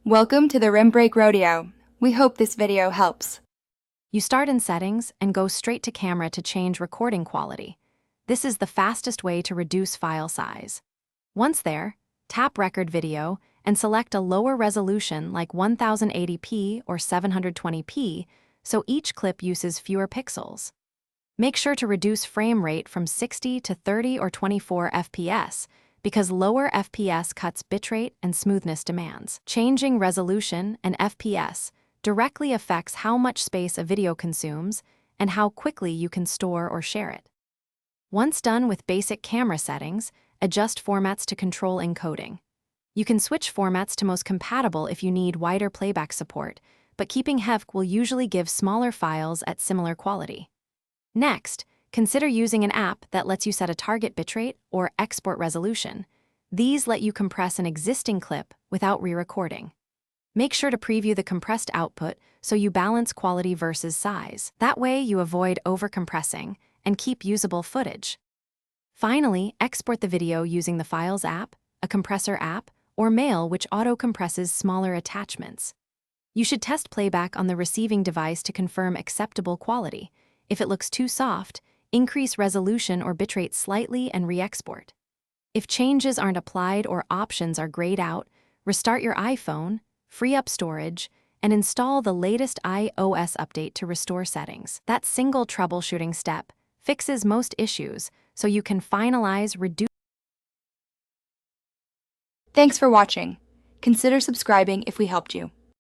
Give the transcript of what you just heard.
Welcome to the Rim Break Rodeo. We hope this video helps. You start in Settings and go straight to Camera to change recording quality. This is the fastest way to reduce file size. Once there, tap Record Video and select a lower resolution like 1080p or 720p, so each clip uses fewer pixels. Make sure to reduce frame rate from 60 to 30 or 24 FPS, because lower FPS cuts bitrate and smoothness demands. Changing resolution and FPS directly affects how much space a video consumes and how quickly you can store or share it. Once done with basic camera settings, adjust formats to control encoding. You can switch formats to most compatible if you need wider playback support, but keeping HEVC will usually give smaller files at similar quality. Next, consider using an app that lets you set a target bitrate or export resolution. These let you compress an existing clip without re-recording. Make sure to preview the compressed output so you balance quality versus size. That way you avoid over-compressing and keep usable footage. Finally, export the video using the Files app, a compressor app, or Mail, which auto-compresses smaller attachments. You should test playback on the receiving device to confirm acceptable quality. If it looks too soft, increase resolution or bitrate slightly and re-export. If changes aren't applied or options are grayed out, restart your iPhone, free up storage, and install the latest iOS update to restore settings. That single troubleshooting step fixes most issues, so you can finalize reduce. Thanks for watching. Consider subscribing if we helped you.